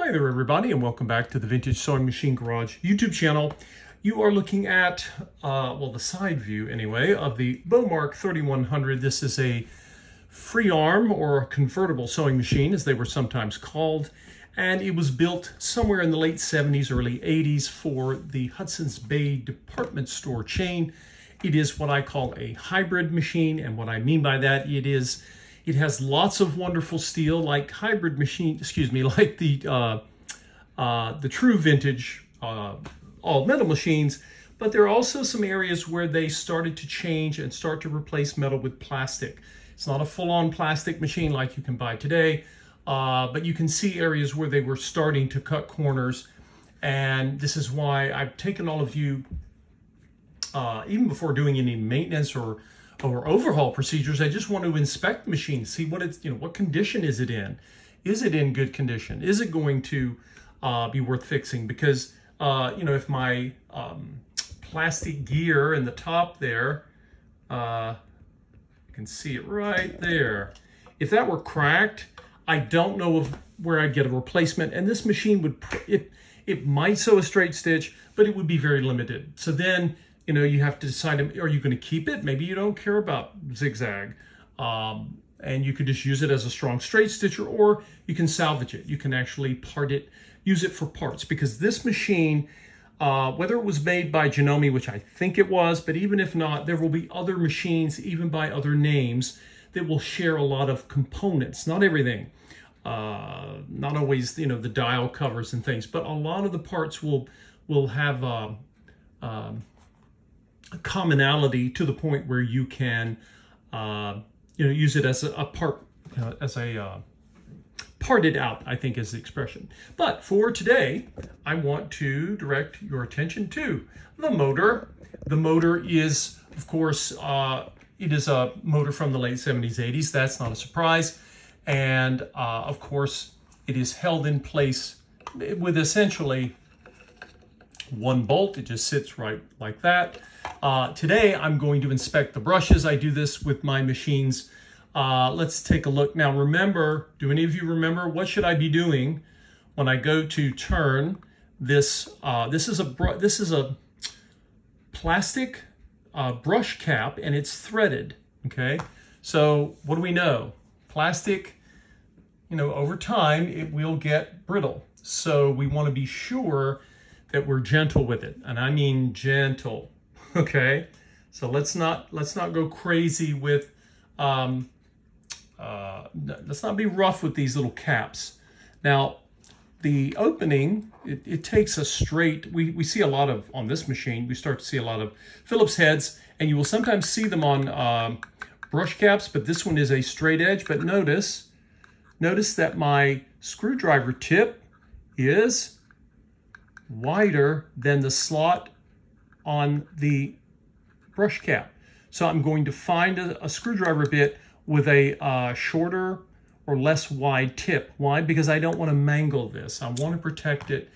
Hi there everybody, and welcome back to the Vintage Sewing Machine Garage YouTube channel. You are looking at, the side view anyway, of the Bowmark 3100. This is a free arm or convertible sewing machine, as they were sometimes called. And it was built somewhere in the late 70s, early 80s for the Hudson's Bay department store chain. It is what I call a hybrid machine, and what I mean by that, it has lots of wonderful steel, like hybrid machine, like the true vintage all metal machines. But there are also some areas where they started to change and start to replace metal with plastic. It's not a full-on plastic machine like you can buy today, but you can see areas where they were starting to cut corners. And this is why I've taken all of you, even before doing any maintenance or overhaul procedures, I just want to inspect the machine, see what it's, what condition is it in? Is it in good condition? Is it going to be worth fixing? Because, if my plastic gear in the top there, you can see it right there. If that were cracked, I don't know of where I'd get a replacement. And this machine would, it might sew a straight stitch, but it would be very limited. So then, you have to decide, are you going to keep it? Maybe you don't care about zigzag. And you could just use it as a strong straight stitcher, or you can salvage it. You can actually part it, use it for parts. Because this machine, whether it was made by Janome, which I think it was, but even if not, there will be other machines, even by other names, that will share a lot of components. Not everything. Not always, the dial covers and things, but a lot of the parts will have a commonality to the point where you can use it as a part, parted out, I think is the expression. But for today, I want to direct your attention to the motor. The motor is, of course, it is a motor from the late 70s, 80s. That's not a surprise. And of course, it is held in place with essentially one bolt. It just sits right like that. Today, I'm going to inspect the brushes. I do this with my machines. Let's take a look. Now, remember, do any of you remember, what should I be doing when I go to turn this? This is a plastic brush cap, and it's threaded, okay? So what do we know? Plastic, over time, it will get brittle. So we want to be sure that we're gentle with it, and I mean gentle. Okay, so let's not go crazy with let's not be rough with these little caps. Now, the opening, it takes a straight, we see a lot of, on this machine, we start to see a lot of Phillips heads, and you will sometimes see them on brush caps, but this one is a straight edge. But notice that my screwdriver tip is wider than the slot on the brush cap. So I'm going to find a screwdriver bit with a shorter or less wide tip. Why? Because I don't want to mangle this. I want to protect it.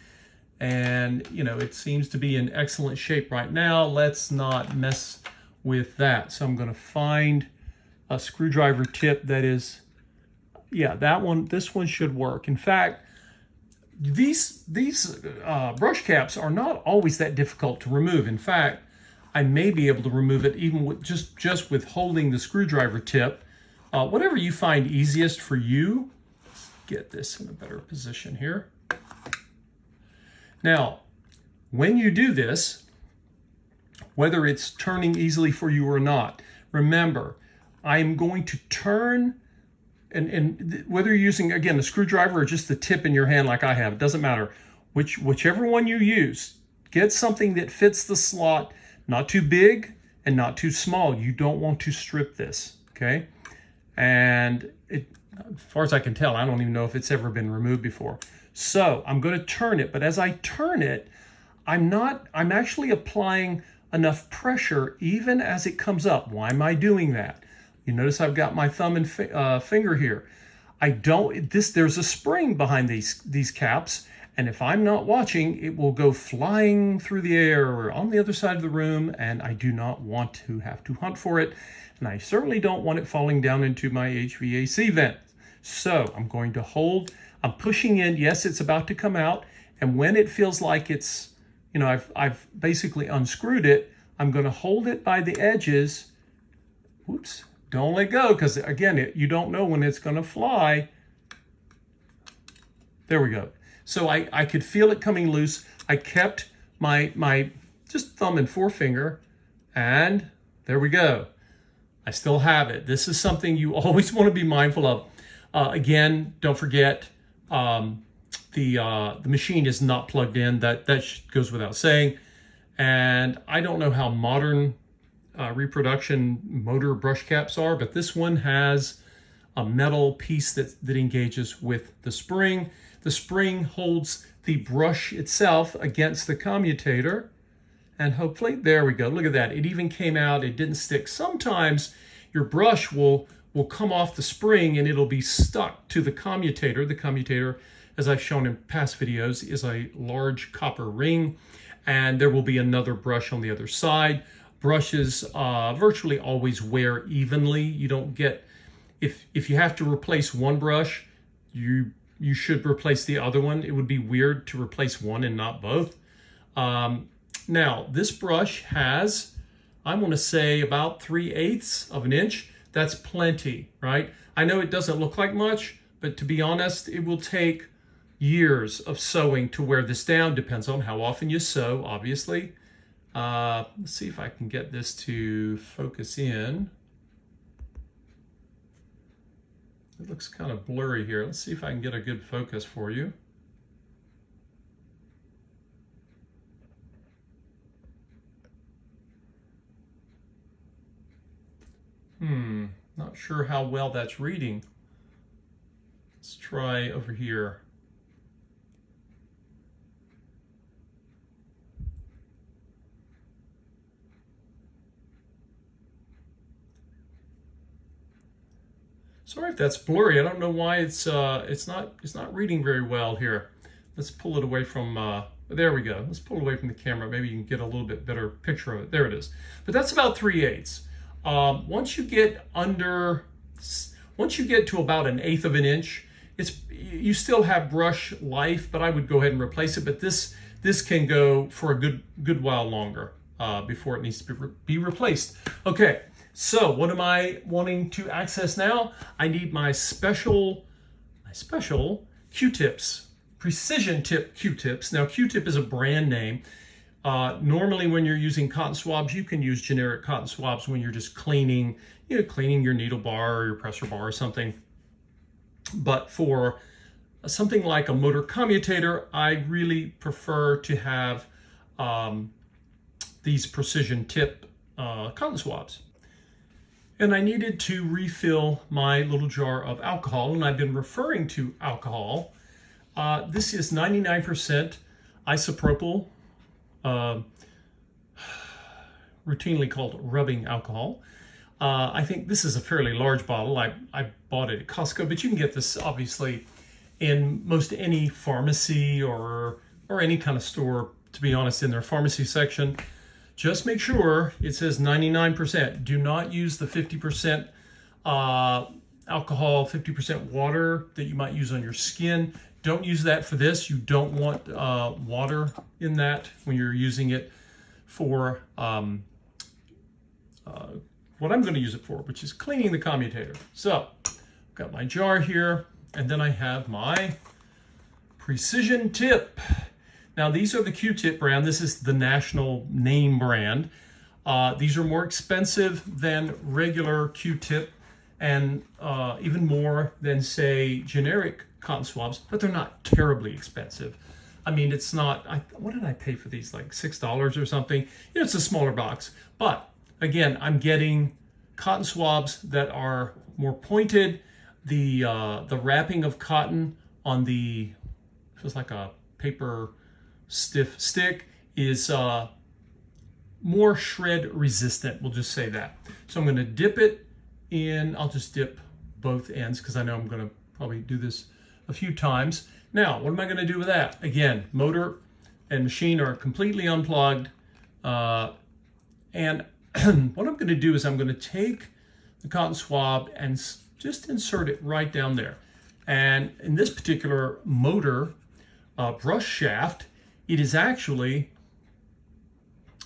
And, it seems to be in excellent shape right now. Let's not mess with that. So I'm going to find a screwdriver tip that is, this one should work. In fact, these brush caps are not always that difficult to remove. In fact, I may be able to remove it even with just with holding the screwdriver tip. Whatever you find easiest for you. Let's get this in a better position here. Now, when you do this, whether it's turning easily for you or not, remember, I am going to turn. And whether you're using, again, the screwdriver or just the tip in your hand like I have, it doesn't matter. Whichever one you use, get something that fits the slot, not too big and not too small. You don't want to strip this, okay? And as far as I can tell, I don't even know if it's ever been removed before. So I'm going to turn it, but as I turn it, I'm actually applying enough pressure even as it comes up. Why am I doing that? You notice I've got my thumb and finger here. There's a spring behind these caps, and if I'm not watching, it will go flying through the air or on the other side of the room, and I do not want to have to hunt for it, and I certainly don't want it falling down into my HVAC vent. So I'm going to hold, I'm pushing in. Yes, it's about to come out. And when it feels like it's, you know, I've basically unscrewed it, I'm going to hold it by the edges. Whoops, don't let go, because again, you don't know when it's going to fly. There we go. So I could feel it coming loose. I kept my just thumb and forefinger, and there we go. I still have it. This is something you always want to be mindful of. Again, don't forget, the machine is not plugged in. That goes without saying. And I don't know how modern reproduction motor brush caps are, but this one has a metal piece that engages with the spring. The spring holds the brush itself against the commutator. And hopefully, there we go. Look at that. It even came out. It didn't stick. Sometimes your brush will come off the spring and it'll be stuck to the commutator. The commutator, as I've shown in past videos, is a large copper ring, and there will be another brush on the other side. Brushes virtually always wear evenly. You don't get, if you have to replace one brush, you should replace the other one. It would be weird to replace one and not both. Now, this brush has, I'm going to say, about 3/8 of an inch. That's plenty, right? I know it doesn't look like much, but to be honest, it will take years of sewing to wear this down. Depends on how often you sew, obviously. Let's see if I can get this to focus in. It looks kind of blurry here. Let's see if I can get a good focus for you. Not sure how well that's reading. Let's try over here. Sorry if that's blurry. I don't know why it's not reading very well here. Let's pull it away from there we go. Let's pull it away from the camera. Maybe you can get a little bit better picture of it. There it is. But that's about 3/8. Once you get to about 1/8 of an inch, you still have brush life, but I would go ahead and replace it. But this can go for a good while longer before it needs to be replaced. Okay, so what am I wanting to access now? I need my special Q-tips, precision tip Q-tips. Now, Q-tip is a brand name. Normally, when you're using cotton swabs, you can use generic cotton swabs when you're just cleaning your needle bar or your pressure bar or something. But for something like a motor commutator, I really prefer to have these precision tip cotton swabs. And I needed to refill my little jar of alcohol, and I've been referring to alcohol. This is 99% isopropyl, routinely called rubbing alcohol. I think this is a fairly large bottle. I bought it at Costco, but you can get this obviously in most any pharmacy or any kind of store, to be honest, in their pharmacy section. Just make sure it says 99%. Do not use the 50% alcohol, 50% water that you might use on your skin. Don't use that for this. You don't want water in that when you're using it for what I'm going to use it for, which is cleaning the commutator. So I've got my jar here, and then I have my precision tip. Now, these are the Q-tip brand. This is the national name brand. These are more expensive than regular Q-tip, and even more than, say, generic cotton swabs, but they're not terribly expensive. I mean, it's not, what did I pay for these? Like $6 or something? You know, it's a smaller box. But again, I'm getting cotton swabs that are more pointed. The wrapping of cotton on the, feels like a paper stiff stick, is more shred resistant. We'll just say that. So I'm going to dip it in. I'll just dip both ends because I know I'm going to probably do this a few times. Now, what am I going to do with that? Again, motor and machine are completely unplugged. And what I'm going to do is I'm going to take the cotton swab and just insert it right down there. And in this particular motor brush shaft, it is actually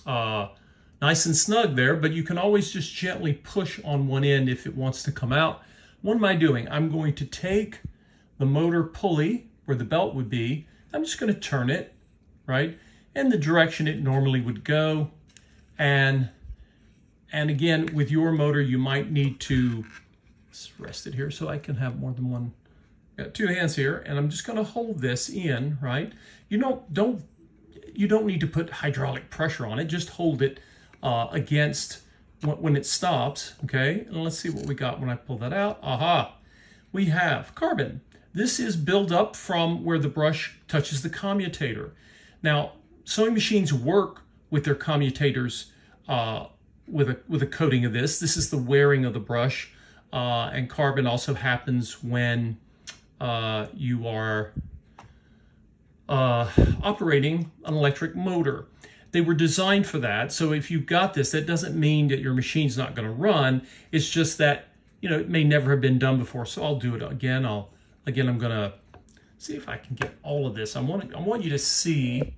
nice and snug there, but you can always just gently push on one end if it wants to come out. What am I doing? I'm going to take the motor pulley where the belt would be. I'm just going to turn it, right, in the direction it normally would go. And again, with your motor, you might need to rest it here so I can have more than one. Got two hands here, and I'm just going to hold this in, right? You don't need to put hydraulic pressure on it. Just hold it against when it stops, okay? And let's see what we got when I pull that out. Aha! We have carbon. This is built up from where the brush touches the commutator. Now, sewing machines work with their commutators with a coating of this. This is the wearing of the brush, and carbon also happens when you are operating an electric motor. They were designed for that. So if you've got this, that doesn't mean that your machine's not going to run. It's just that, it may never have been done before. So I'll do it again. I'm going to see if I can get all of this. I want you to see.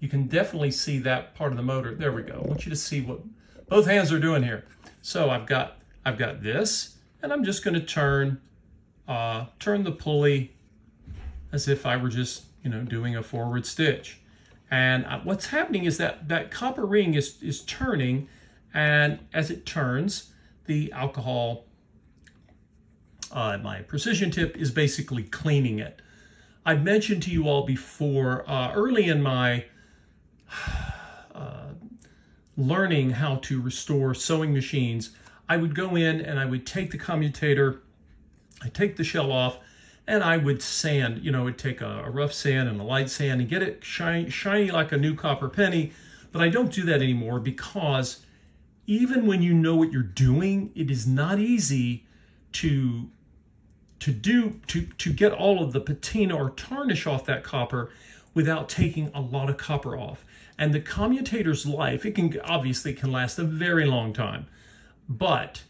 You can definitely see that part of the motor. There we go. I want you to see what both hands are doing here. So I've got this, and I'm just going to turn the pulley as if I were just doing a forward stitch. And what's happening is that copper ring is turning, and as it turns, the alcohol, my precision tip, is basically cleaning it. I've mentioned to you all before, early in my learning how to restore sewing machines, I would go in and I would take the commutator, I take the shell off, and I would sand, would take a rough sand and a light sand and get it shiny like a new copper penny. But I don't do that anymore, because even when you know what you're doing, it is not easy to get all of the patina or tarnish off that copper without taking a lot of copper off. And the commutator's life, it can last a very long time. But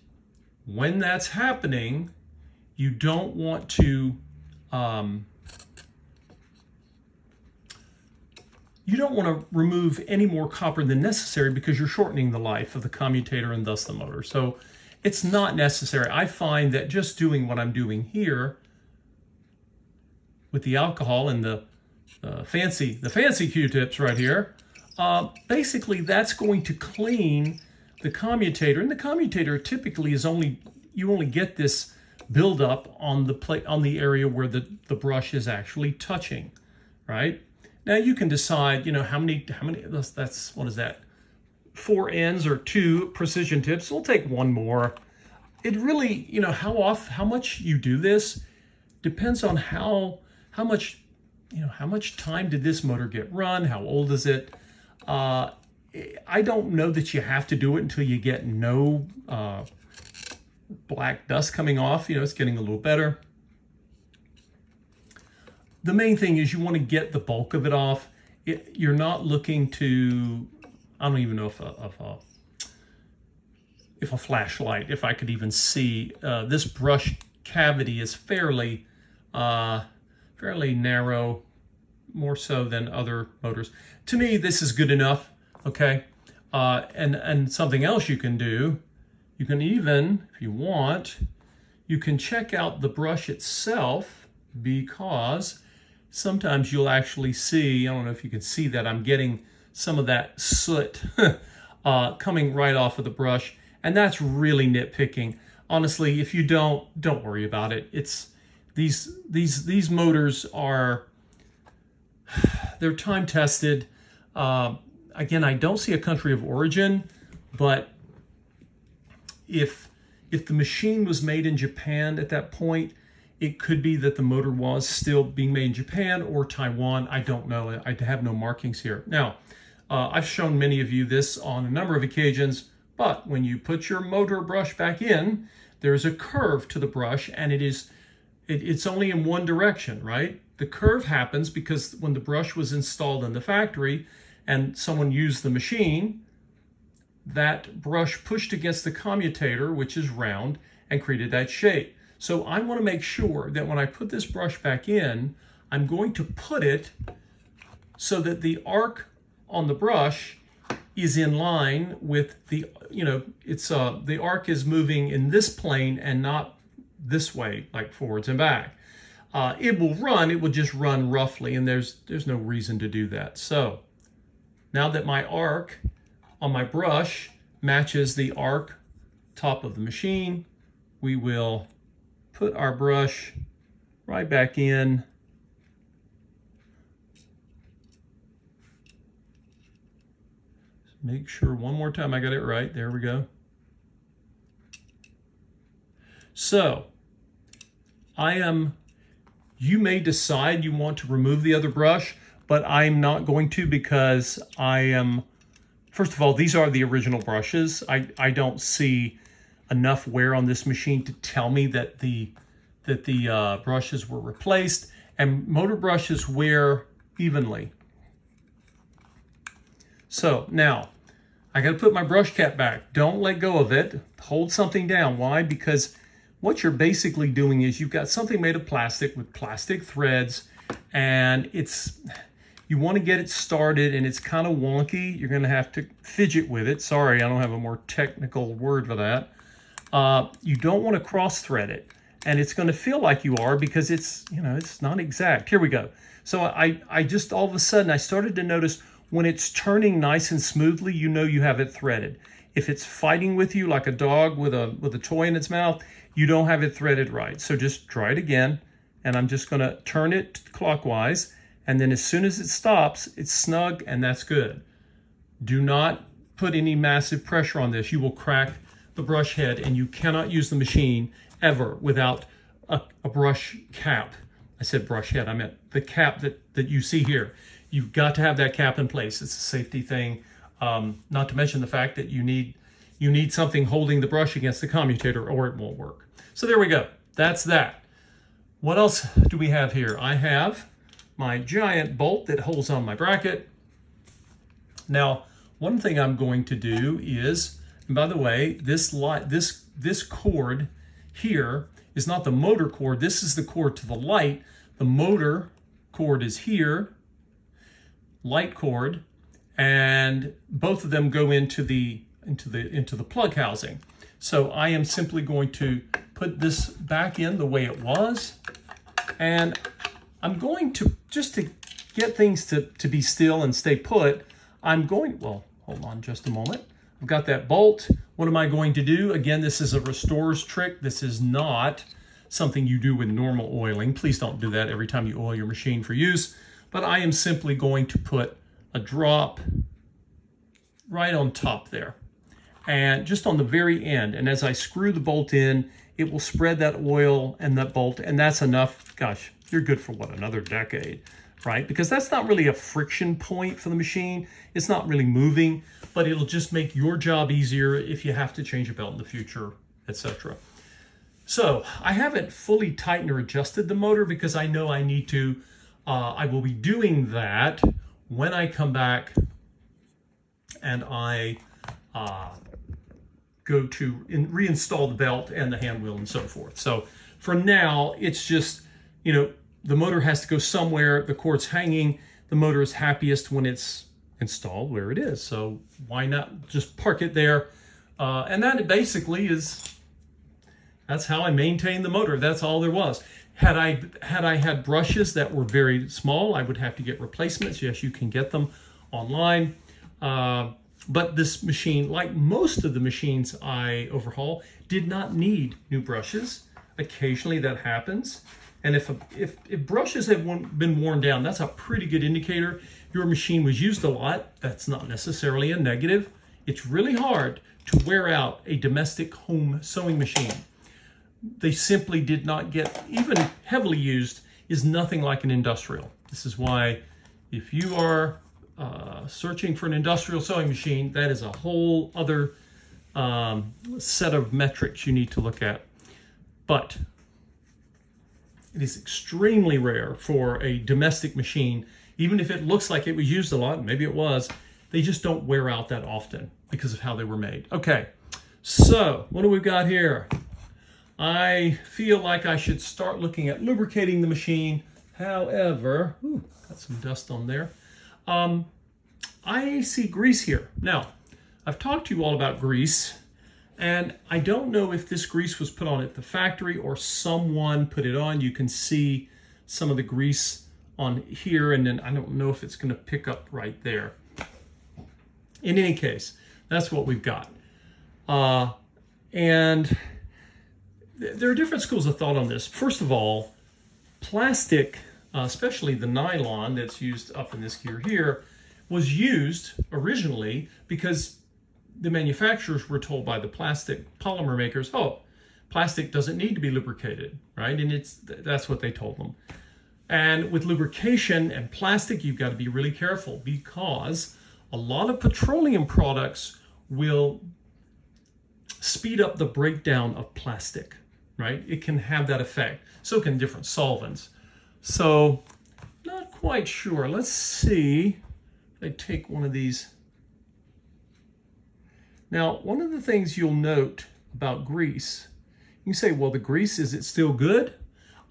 when that's happening, you don't want to remove any more copper than necessary, because you're shortening the life of the commutator and thus the motor. So it's not necessary. I find that just doing what I'm doing here with the alcohol and the fancy Q-tips right here, basically that's going to clean the commutator. And the commutator typically is you only get this buildup on the area where the brush is actually touching, right? Now you can decide, how many, that's, what is that? 4 ends or 2 precision tips. We'll take one more. It really, how much you do this depends on how much time did this motor get run? How old is it? I don't know that you have to do it until you get no black dust coming off. It's getting a little better. The main thing is you want to get the bulk of it off. You're not looking to, I don't even know if a flashlight, if I could even see, this brush cavity is fairly narrow, more so than other motors. To me, this is good enough, okay? And something else you can do, you can even, if you want, you can check out the brush itself, because sometimes you'll actually see, I don't know if you can see that, I'm getting some of that soot coming right off of the brush, and that's really nitpicking. Honestly, if you don't worry about it. It's these motors are, they're time tested. Again, I don't see a country of origin, but if the machine was made in Japan at that point, it could be that the motor was still being made in Japan or Taiwan. I don't know. I have no markings here. Now, I've shown many of you this on a number of occasions, but when you put your motor brush back in, there's a curve to the brush, and it's only in one direction, right? The curve happens because when the brush was installed in the factory and someone used the machine, that brush pushed against the commutator, which is round, and created that shape. So I want to make sure that when I put this brush back in, I'm going to put it so that the arc on the brush is in line with the, it's the arc is moving in this plane and not this way, like forwards and back. It will just run roughly, and there's no reason to do that. So now that my arc on my brush matches the arc top of the machine, we will put our brush right back in. Make sure one more time I got it right. There we go. So you may decide you want to remove the other brush, but I'm not going to, because first of all, these are the original brushes. I don't see enough wear on this machine to tell me that the brushes were replaced, and motor brushes wear evenly. So now I got to put my brush cap back. Don't let go of it. Hold something down. Why? Because what you're basically doing is you've got something made of plastic with plastic threads, and you want to get it started, and it's kind of wonky. You're going to have to fidget with it. Sorry, I don't have a more technical word for that. You don't want to cross thread it, and it's going to feel like you are, because it's not exact. Here we go. So I just all of a sudden I started to notice when it's turning nice and smoothly, you have it threaded. If it's fighting with you like a dog with a toy in its mouth, you don't have it threaded right. So just try it again, and I'm just going to turn it clockwise, and then as soon as it stops, it's snug, and that's good. Do not put any massive pressure on this. You will crack the brush head, and you cannot use the machine ever without a brush cap. I said brush head, I meant the cap that you see here. You've got to have that cap in place. It's a safety thing. Not to mention the fact that you need something holding the brush against the commutator, or it won't work. So there we go. That's that. What else do we have here? I have my giant bolt that holds on my bracket. Now, one thing I'm going to do is, and by the way, this cord here is not the motor cord. This is the cord to the light. The motor cord is here, light cord, and both of them go into the plug housing. So I am simply going to put this back in the way it was, and I'm going to, just to get things to be still and stay put, well, hold on just a moment. I've got that bolt. What am I going to do? Again, this is a restorer's trick. This is not something you do with normal oiling. Please don't do that every time you oil your machine for use. But I am simply going to put a drop right on top there, and just on the very end. And as I screw the bolt in, it will spread that oil and that bolt, and that's enough. Gosh, you're good for what, another decade, right? Because that's not really a friction point for the machine. It's not really moving, but it'll just make your job easier if you have to change a belt in the future, etc. So I haven't fully tightened or adjusted the motor because I know I need to. I will be doing that when I come back and I go to reinstall the belt and the hand wheel and so forth. So for now, it's just, the motor has to go somewhere. The cord's hanging. The motor is happiest when it's installed where it is. So why not just park it there? And that basically that's how I maintain the motor. That's all there was. Had I had brushes that were very small, I would have to get replacements. Yes, you can get them online. But this machine, like most of the machines I overhaul, did not need new brushes. Occasionally that happens. And if brushes have been worn down, that's a pretty good indicator your machine was used a lot. That's not necessarily a negative. It's really hard to wear out a domestic home sewing machine. They simply did not get, even heavily used, is nothing like an industrial. This is why if you are searching for an industrial sewing machine, that is a whole other set of metrics you need to look at. But it is extremely rare for a domestic machine, even if it looks like it was used a lot, and maybe it was, they just don't wear out that often because of how they were made. Okay, so what do we got here? I feel like I should start looking at lubricating the machine. However, got some dust on there. I see grease here. Now, I've talked to you all about grease, and I don't know if this grease was put on at the factory or someone put it on. You can see some of the grease on here, and then I don't know if it's going to pick up right there. In any case, that's what we've got. And there are different schools of thought on this. First of all, plastic, especially the nylon that's used up in this gear here, was used originally because the manufacturers were told by the plastic polymer makers, oh, plastic doesn't need to be lubricated, right? And that's what they told them. And with lubrication and plastic, you've got to be really careful because a lot of petroleum products will speed up the breakdown of plastic, right? It can have that effect. So can different solvents. So, not quite sure. Let's see if I take one of these. Now, one of the things you'll note about grease, you can say, well, the grease, is it still good?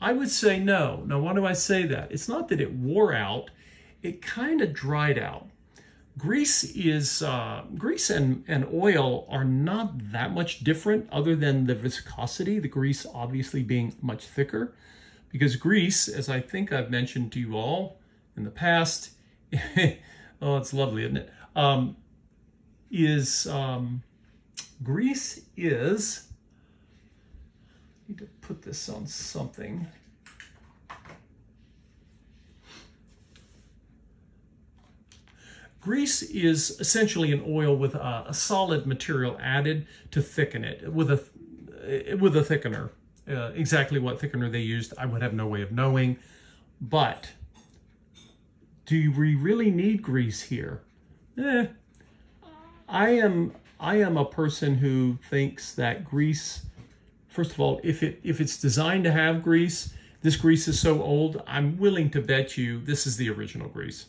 I would say no. Now, why do I say that? It's not that it wore out, it kind of dried out. Grease and oil are not that much different other than the viscosity, the grease obviously being much thicker, because grease, as I think I've mentioned to you all in the past, oh, it's lovely, isn't it? Grease is, I need to put this on something. Grease is essentially an oil with a solid material added to thicken it with a thickener. Exactly what thickener they used, I would have no way of knowing. But do we really need grease here? I am a person who thinks that grease, first of all, if it's designed to have grease, this grease is so old, I'm willing to bet you this is the original grease.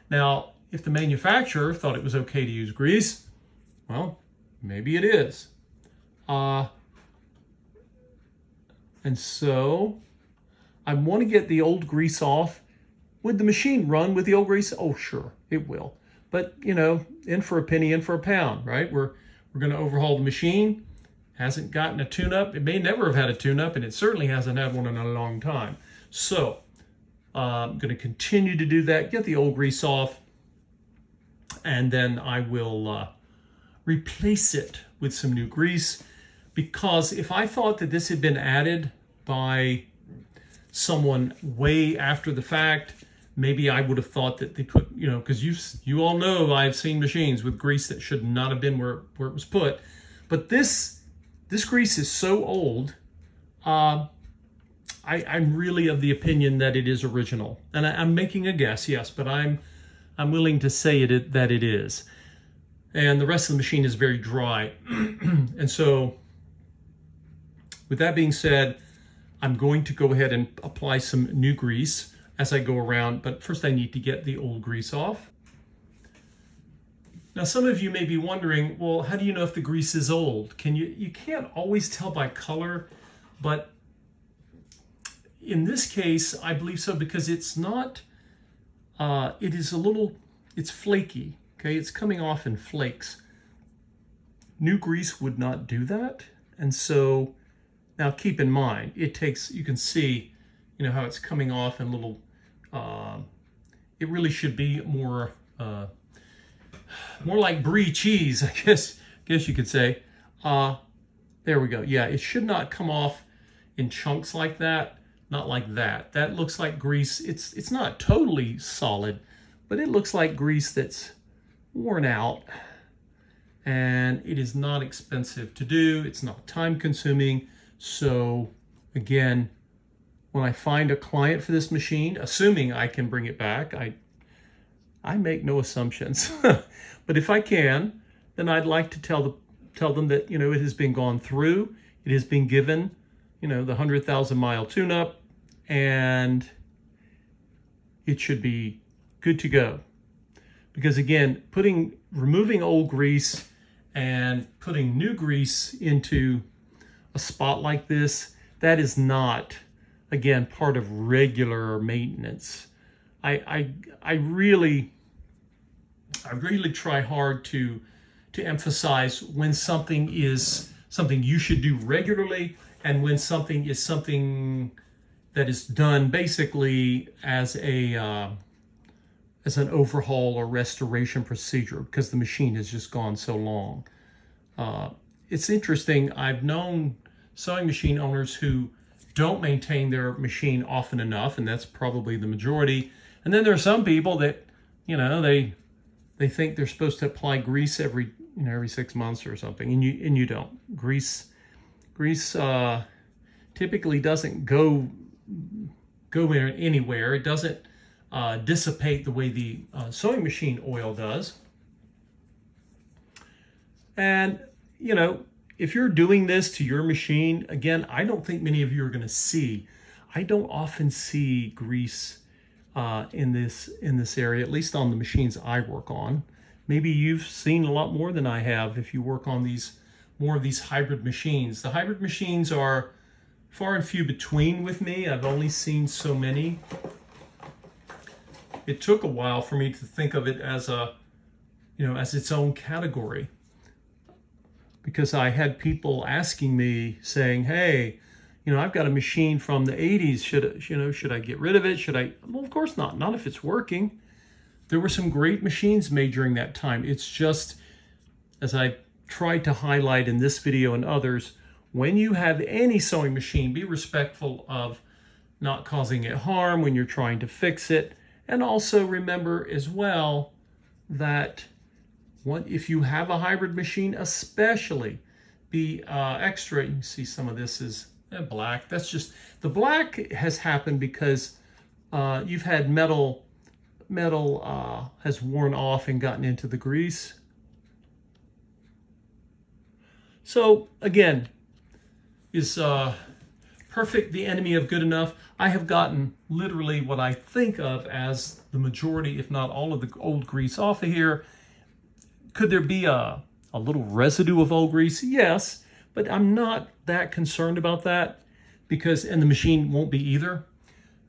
Now, if the manufacturer thought it was okay to use grease, well, maybe it is. And so I want to get the old grease off. Would the machine run with the old grease? Oh, sure, it will. But, you know, in for a penny, in for a pound, right? We're going to overhaul the machine. Hasn't gotten a tune-up. It may never have had a tune-up, and it certainly hasn't had one in a long time. So I'm going to continue to do that, get the old grease off, and then I will replace it with some new grease, because if I thought that this had been added by someone way after the fact, maybe I would have thought that they put, you know, because you all know I've seen machines with grease that should not have been where it was put. But this grease is so old, I'm really of the opinion that it is original. And I'm making a guess, yes, but I'm willing to say that it is. And the rest of the machine is very dry. And so, with that being said, I'm going to go ahead and apply some new grease as I go around, but first I need to get the old grease off. Now, some of you may be wondering, well, how do you know if the grease is old? You can't always tell by color, but in this case, I believe so, because it's not, it's flaky, okay? It's coming off in flakes. New grease would not do that. And so, now keep in mind, it takes, you can see, you know, how it's coming off in little, it really should be more like brie cheese, I guess you could say. There we go. Yeah, it should not come off in chunks like that. Not like that. That looks like grease. It's not totally solid, but it looks like grease that's worn out. And it is not expensive to do. It's not time consuming. So again, when I find a client for this machine, assuming I can bring it back, I make no assumptions. But if I can, then I'd like to tell them that, you know, it has been gone through, it has been given, you know, the 100,000 mile tune-up, and it should be good to go. Because again, removing old grease and putting new grease into a spot like this, that is not, again, part of regular maintenance. I really try hard to emphasize when something is something you should do regularly, and when something is something that is done basically as an overhaul or restoration procedure, because the machine has just gone so long. It's interesting, I've known sewing machine owners who don't maintain their machine often enough, and that's probably the majority. And then there are some people that, you know, they think they're supposed to apply grease every 6 months or something, and you don't. Grease typically doesn't go anywhere. It doesn't dissipate the way the sewing machine oil does. And, you know, if you're doing this to your machine, again, I don't think many of you are going to see. I don't often see grease in this area, at least on the machines I work on. Maybe you've seen a lot more than I have if you work on more of these hybrid machines. The hybrid machines are far and few between with me. I've only seen so many. It took a while for me to think of it as as its own category, because I had people asking me, saying, "Hey, I've got a machine from the 80s. Should I get rid of it? Should I?" Well, of course not. Not if it's working. There were some great machines made during that time. It's just, as I tried to highlight in this video and others, when you have any sewing machine, be respectful of not causing it harm when you're trying to fix it. And also remember as well that if you have a hybrid machine, especially, be extra. You can see some of this is black. That's just, the black has happened because you've had metal has worn off and gotten into the grease. So again, is perfect the enemy of good enough? I have gotten literally what I think of as the majority, if not all, of the old grease off of here. Could there be a little residue of old grease? Yes, but I'm not that concerned about that, and the machine won't be either.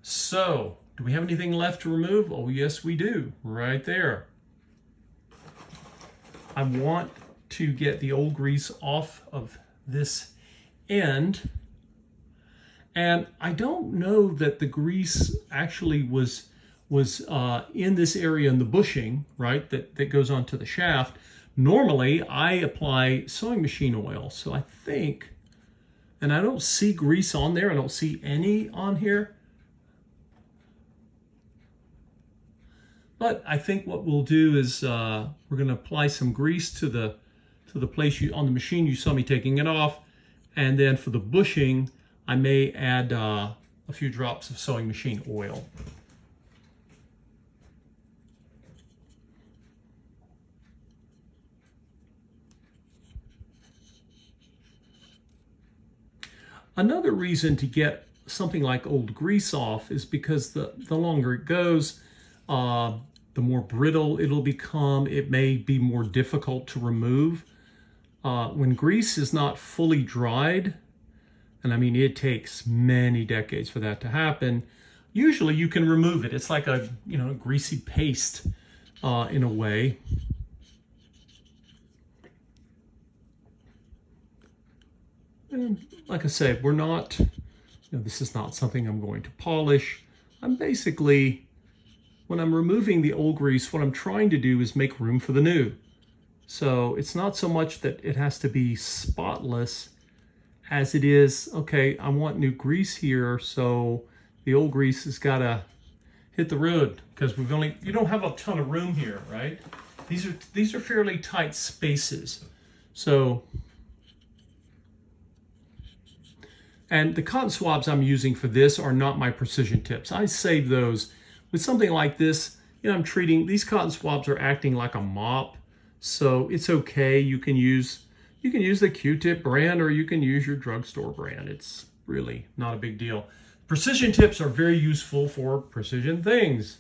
So, do we have anything left to remove? Oh, yes, we do, right there. I want to get the old grease off of this end. And I don't know that the grease actually was in this area in the bushing, right, that goes onto the shaft. Normally, I apply sewing machine oil. So I think, and I don't see grease on there. I don't see any on here. But I think what we'll do is we're going to apply some grease to the place on the machine you saw me taking it off. And then for the bushing, I may add a few drops of sewing machine oil. Another reason to get something like old grease off is because the longer it goes, the more brittle it'll become. It may be more difficult to remove. When grease is not fully dried, and I mean, it takes many decades for that to happen, usually you can remove it. It's like a greasy paste in a way. And like I said, we're not, this is not something I'm going to polish. I'm basically, when I'm removing the old grease, what I'm trying to do is make room for the new. So it's not so much that it has to be spotless as it is, okay, I want new grease here, so the old grease has got to hit the road, because you don't have a ton of room here, right? These are fairly tight spaces. So, and the cotton swabs I'm using for this are not my precision tips. I save those. With something like this, I'm treating, these cotton swabs are acting like a mop, so it's okay. You can use the Q-tip brand, or you can use your drugstore brand. It's really not a big deal. Precision tips are very useful for precision things.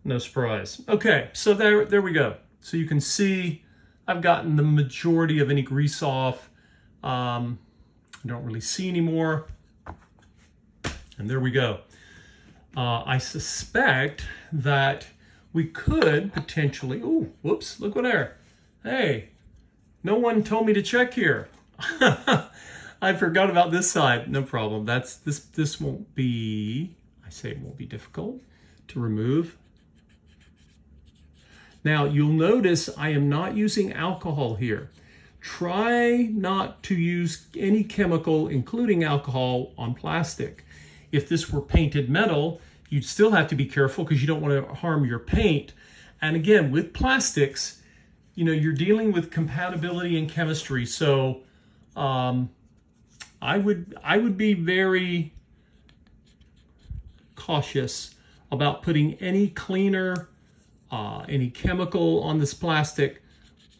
No surprise. Okay, so there we go. So you can see I've gotten the majority of any grease off. I don't really see anymore. And there we go. I suspect that we could potentially, ooh, whoops, look what there. Hey, no one told me to check here. I forgot about this side. No problem. This won't be, I say it won't be difficult to remove. Now you'll notice I am not using alcohol here. Try not to use any chemical, including alcohol, on plastic. If this were painted metal, you'd still have to be careful because you don't want to harm your paint. And again, with plastics, you know, you're dealing with compatibility and chemistry. So I would be very cautious about putting any cleaner, any chemical on this plastic,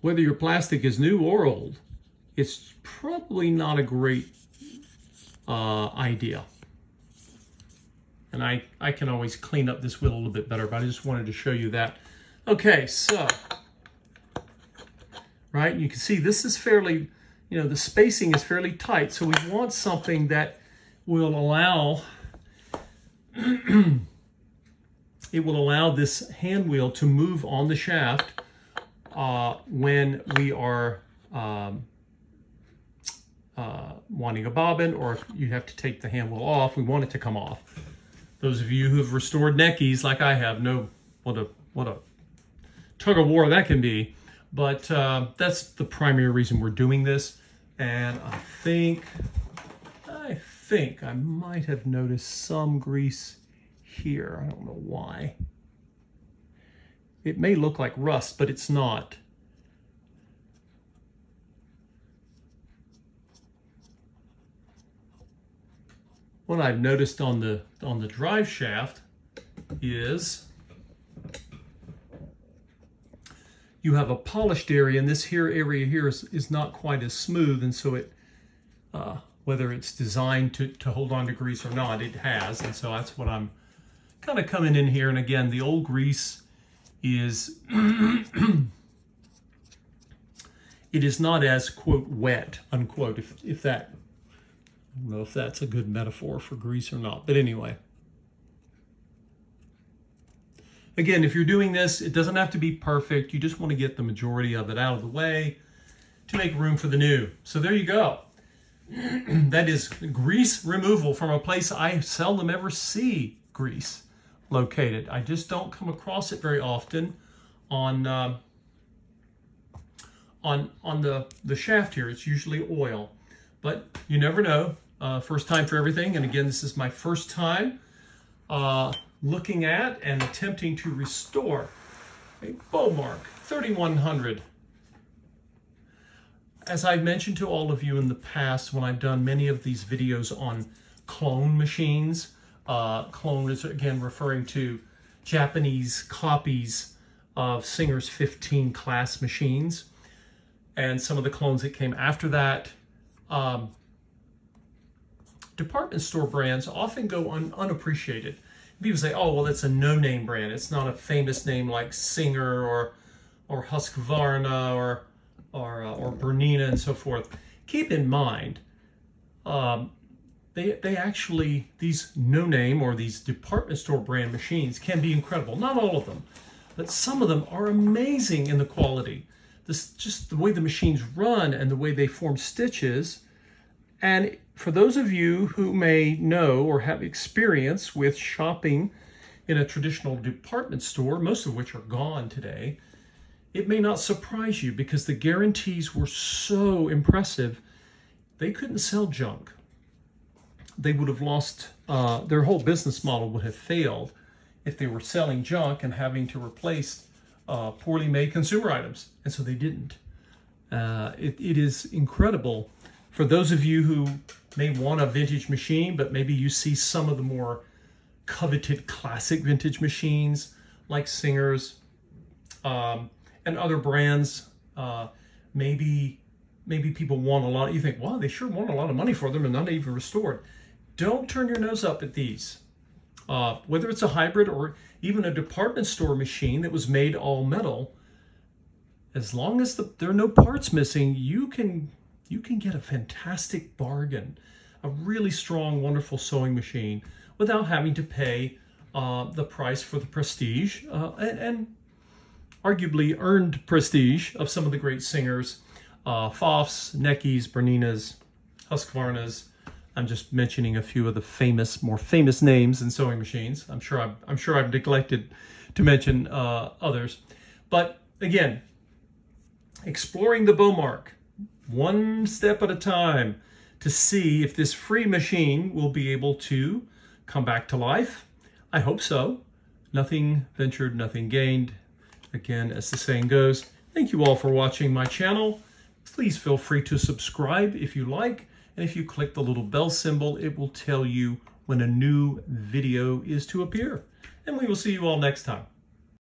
whether your plastic is new or old. It's probably not a great idea. And I can always clean up this wheel a little bit better, but I just wanted to show you that. Okay, so, right, you can see this is fairly, you know, the spacing is fairly tight, so we want something that will allow, it will allow this hand wheel to move on the shaft when we are wanting a bobbin, or if you have to take the hand wheel off, we want it to come off. Those of you who have restored neckies like I have know what a tug of war that can be. But that's the primary reason we're doing this. And I think I might have noticed some grease here. I don't know why. It may look like rust, but it's not. What I've noticed on the drive shaft is you have a polished area, and this area here is not quite as smooth, and so it, whether it's designed to hold on to grease or not, it has, and so that's what I'm kind of coming in here. And again, the old grease is it is not as, quote, wet, unquote, if that, I don't know if that's a good metaphor for grease or not, but anyway. Again, if you're doing this, it doesn't have to be perfect. You just want to get the majority of it out of the way to make room for the new. So there you go. That is grease removal from a place I seldom ever see grease located. I just don't come across it very often on the shaft here. It's usually oil, but you never know. First time for everything. And again, this is my first time looking at and attempting to restore a Bowmark 3100. As I've mentioned to all of you in the past, when I've done many of these videos on clone machines, clone is again referring to Japanese copies of Singer's 15 class machines, and some of the clones that came after that. Department store brands often go unappreciated. People say, oh, well, it's a no-name brand. It's not a famous name like Singer or Husqvarna or Bernina and so forth. Keep in mind, they actually, these no-name or these department store brand machines can be incredible. Not all of them, but some of them are amazing in the quality. Just the way the machines run and the way they form stitches. And for those of you who may know or have experience with shopping in a traditional department store, most of which are gone today, it may not surprise you because the guarantees were so impressive. They couldn't sell junk. They would have lost, their whole business model would have failed if they were selling junk and having to replace poorly made consumer items. And so they didn't. It is incredible. For those of you who may want a vintage machine, but maybe you see some of the more coveted classic vintage machines like Singer's and other brands, maybe people want a lot. You think, wow, they sure want a lot of money for them and not even restored. Don't turn your nose up at these. Whether it's a hybrid or even a department store machine that was made all metal, as long as there are no parts missing, you can you can get a fantastic bargain, a really strong, wonderful sewing machine without having to pay the price for the prestige and arguably earned prestige of some of the great singers, Pfaffs, Neckies, Berninas, Husqvarnas. I'm just mentioning a few of the more famous names in sewing machines. I'm sure I've neglected to mention others. But again, exploring the Beaumark one step at a time to see if this free machine will be able to come back to life. I hope so. Nothing ventured, nothing gained. Again, as the saying goes, thank you all for watching my channel. Please feel free to subscribe if you like. And if you click the little bell symbol, it will tell you when a new video is to appear. And we will see you all next time.